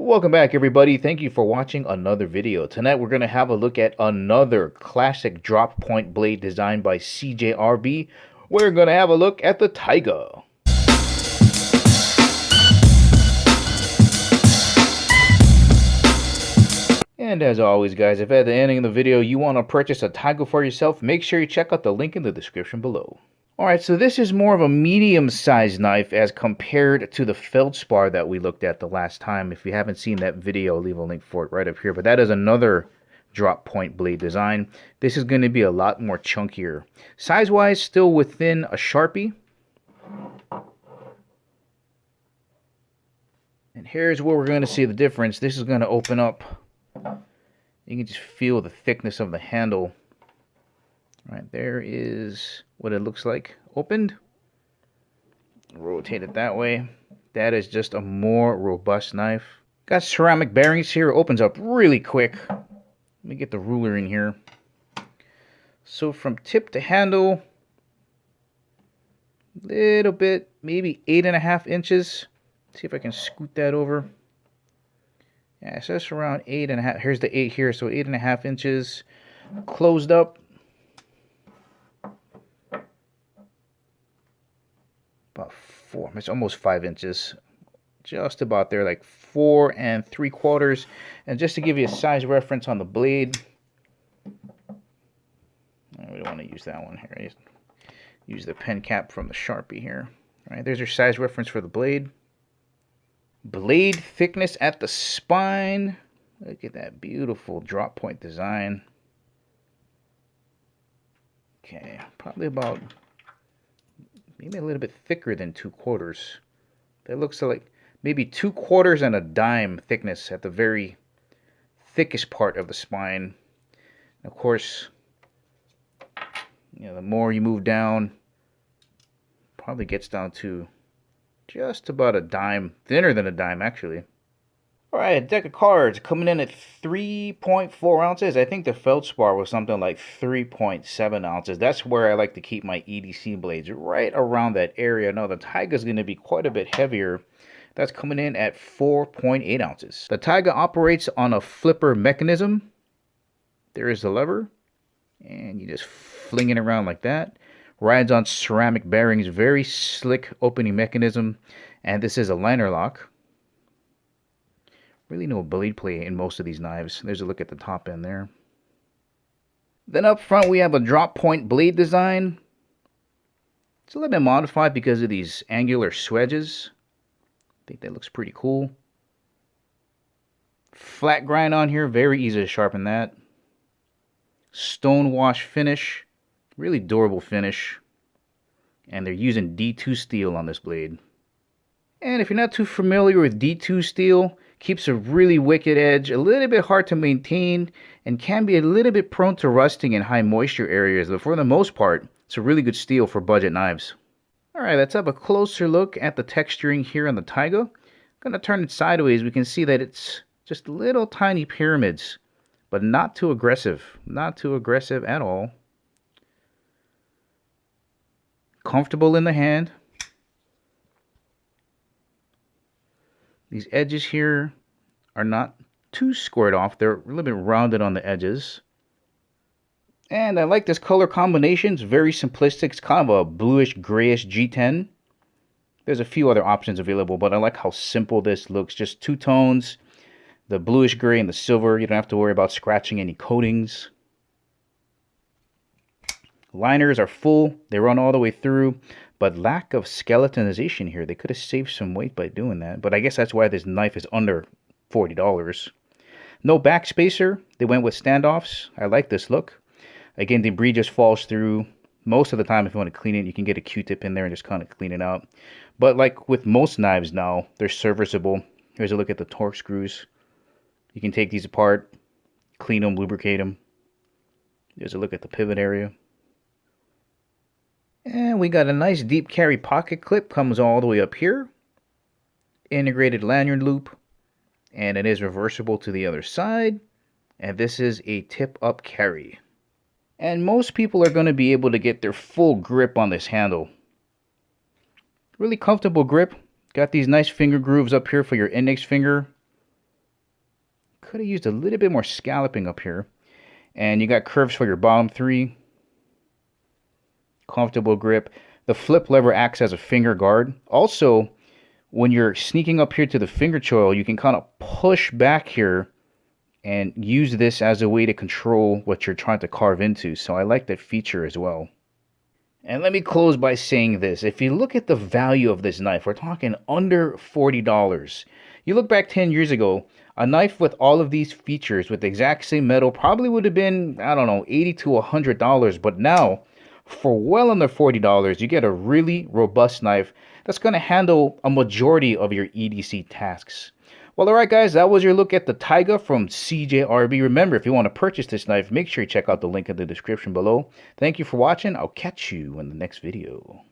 Welcome back, everybody. Thank you for watching another video. Tonight we're going to have a look at another classic drop point blade designed by Cjrb. We're going to have a look at the Taiga. And as always, guys, if at the ending of the video you want to purchase a Taiga for yourself, make sure you check out the link in the description below. Alright, so this is more of a medium-sized knife as compared to the feldspar that we looked at the last time. If you haven't seen that video, I'll leave a link for it right up here. But that is another drop point blade design. This is going to be a lot more chunkier. Size-wise, still within a Sharpie. And here's where we're going to see the difference. This is going to open up. You can just feel the thickness of the handle. Right, there is what it looks like opened. Rotate it that way. That is just a more robust knife. Got ceramic bearings here. It opens up really quick. Let me get the ruler in here. So from tip to handle, little bit, maybe 8.5 inches. See if I can scoot that over. Yeah, so that's around 8.5. Here's the 8 here, so 8.5 inches. Closed up. About 4, it's almost 5 inches, just about there, like 4 3/4. And just to give you a size reference on the blade, we don't want to use that one here. Use the pen cap from the Sharpie here. All right, there's your size reference for the blade. Blade thickness at the spine. Look at that beautiful drop point design. Okay, probably about maybe a little bit thicker than 2/4. That looks like maybe 2/4 and a dime thickness at the very thickest part of the spine. And of course, the more you move down, probably gets down to just about a dime, thinner than a dime actually. Alright, a deck of cards coming in at 3.4 ounces. I think the feldspar was something like 3.7 ounces. That's where I like to keep my EDC blades, right around that area. Now, the Taiga is going to be quite a bit heavier. That's coming in at 4.8 ounces. The Taiga operates on a flipper mechanism. There is the lever, and you just fling it around like that. Rides on ceramic bearings, very slick opening mechanism, and this is a liner lock. Really no blade play in most of these knives. There's a look at the top end there. Then up front we have a drop point blade design. It's a little bit modified because of these angular swedges. I think that looks pretty cool. Flat grind on here, very easy to sharpen that. Stone wash finish, really durable finish. And they're using D2 steel on this blade. And if you're not too familiar with D2 steel, keeps a really wicked edge, a little bit hard to maintain, and can be a little bit prone to rusting in high moisture areas, but for the most part, it's a really good steel for budget knives. Alright, let's have a closer look at the texturing here on the Taiga. I'm going to turn it sideways. We can see that it's just little tiny pyramids, but not too aggressive. Not too aggressive at all. Comfortable in the hand. These edges here are not too squared off. They're a little bit rounded on the edges. And I like this color combination. It's very simplistic. It's kind of a bluish, grayish G10. There's a few other options available, but I like how simple this looks. Just two tones, the bluish gray and the silver. You don't have to worry about scratching any coatings. Liners are full. They run all the way through. But lack of skeletonization here. They could have saved some weight by doing that. But I guess that's why this knife is under $40. No back spacer. They went with standoffs. I like this look. Again, debris just falls through. Most of the time, if you want to clean it, you can get a Q-tip in there and just kind of clean it out. But like with most knives now, they're serviceable. Here's a look at the torque screws. You can take these apart, clean them, lubricate them. Here's a look at the pivot area. And we got a nice deep carry pocket clip, comes all the way up here. Integrated lanyard loop. And it is reversible to the other side. And this is a tip up carry. And most people are going to be able to get their full grip on this handle. Really comfortable grip. Got these nice finger grooves up here for your index finger. Could have used a little bit more scalloping up here. And you got curves for your bottom three. Comfortable grip. The flip lever acts as a finger guard. Also, when you're sneaking up here to the finger choil, you can kind of push back here and use this as a way to control what you're trying to carve into. So I like that feature as well. And let me close by saying this. If you look at the value of this knife, we're talking under $40. You look back 10 years ago, a knife with all of these features with the exact same metal probably would have been, I don't know, $80 to $100. But now, for well under $40, you get a really robust knife that's going to handle a majority of your EDC tasks. Well, alright guys, that was your look at the Taiga from Cjrb. Remember, if you want to purchase this knife, make sure you check out the link in the description below. Thank you for watching. I'll catch you in the next video.